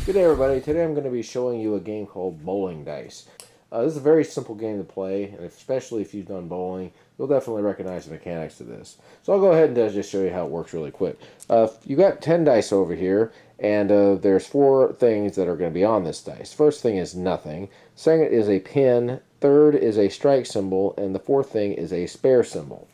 Good day, everybody. Today I'm going to be showing you a game called bowling dice. This is a very simple game to play, and especially if you've done bowling, you'll definitely recognize the mechanics to this. So I'll go ahead and just show you how it works really quick. You got 10 dice over here, and there's 4 things that are going to be on this dice. First thing is nothing. Second is a pin. Third is a strike symbol, and the fourth thing is a spare symbol.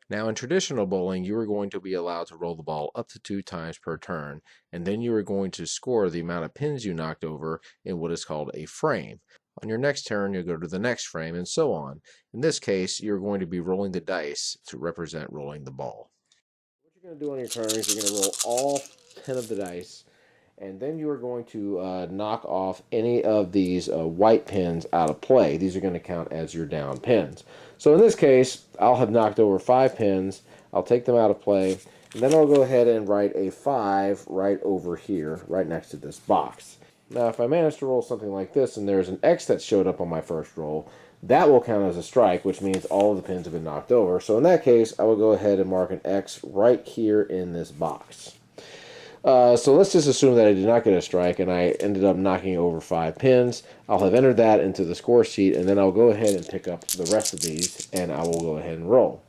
Now, in traditional bowling, you are going to be allowed to roll the ball up to 2 times per turn, and then you are going to score the amount of pins you knocked over in what is called a frame. On your next turn, you'll go to the next frame, and so on. In this case, you're going to be rolling the dice to represent rolling the ball. What you're going to do on your turn is you're going to roll all 10 of the dice, and then you are going to knock off any of these white pins out of play. These are going to count as your down pins. So in this case, I'll have knocked over 5 pins. I'll take them out of play, and then I'll go ahead and write a 5 right over here, right next to this box. Now, if I manage to roll something like this, and there's an X that showed up on my first roll, that will count as a strike, which means all of the pins have been knocked over. So in that case, I will go ahead and mark an X right here in this box. So let's just assume that I did not get a strike and I ended up knocking over 5 pins. I'll have entered that into the score sheet, and then I'll go ahead and pick up the rest of these, and I will go ahead and roll.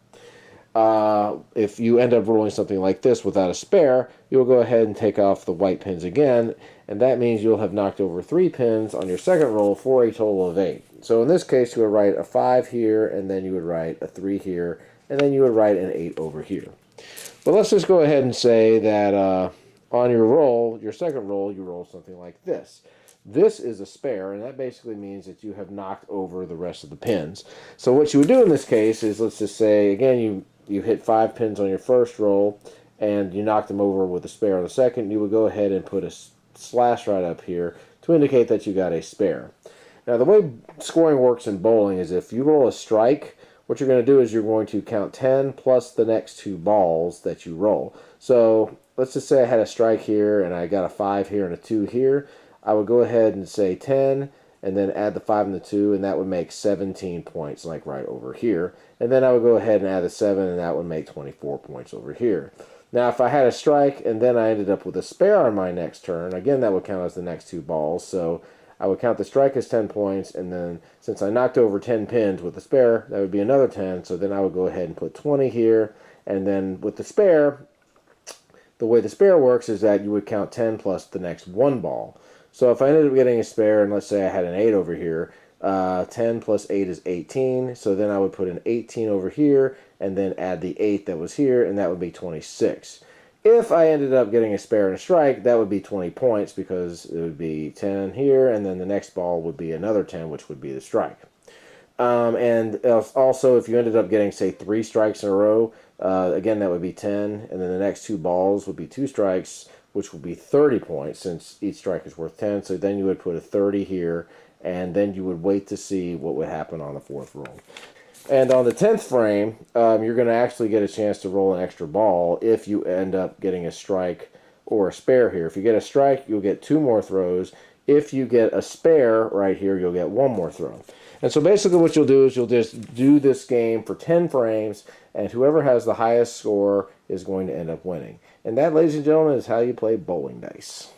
If you end up rolling something like this without a spare, you'll go ahead and take off the white pins again, and that means you'll have knocked over 3 pins on your second roll for a total of 8. So in this case, you would write a 5 here, and then you would write a 3 here, and then you would write an 8 over here. But let's just go ahead and say that on your roll, your second roll, you roll something like this. This is a spare, and that basically means that you have knocked over the rest of the pins. So what you would do in this case is, let's just say, again, you hit 5 pins on your first roll, and you knocked them over with a spare on the second. You would go ahead and put a slash right up here to indicate that you got a spare. Now, the way scoring works in bowling is if you roll a strike, what you're going to do is you're going to count 10 plus the next 2 balls that you roll. So let's just say I had a strike here and I got a 5 here and a 2 here. I would go ahead and say 10 and then add the 5 and the 2, and that would make 17 points, like right over here. And then I would go ahead and add a 7, and that would make 24 points over here. Now, if I had a strike and then I ended up with a spare on my next turn, again, that would count as the next 2 balls. So I would count the strike as 10 points, and then since I knocked over 10 pins with the spare, that would be another 10. So then I would go ahead and put 20 here, and then with the spare, the way the spare works is that you would count 10 plus the next 1 ball. So if I ended up getting a spare, and let's say I had an 8 over here, 10 plus 8 is 18. So then I would put an 18 over here, and then add the 8 that was here, and that would be 26. If I ended up getting a spare and a strike, that would be 20 points because it would be 10 here, and then the next ball would be another 10, which would be the strike. And also, if you ended up getting, say, 3 strikes in a row, again, that would be 10, and then the next 2 balls would be 2 strikes, which would be 30 points since each strike is worth 10. So then you would put a 30 here, and then you would wait to see what would happen on the 4th roll. And on the 10th frame, you're going to actually get a chance to roll an extra ball if you end up getting a strike or a spare here. If you get a strike, you'll get 2 more throws. If you get a spare right here, you'll get 1 more throw. And so basically what you'll do is you'll just do this game for 10 frames, and whoever has the highest score is going to end up winning. And that, ladies and gentlemen, is how you play bowling dice.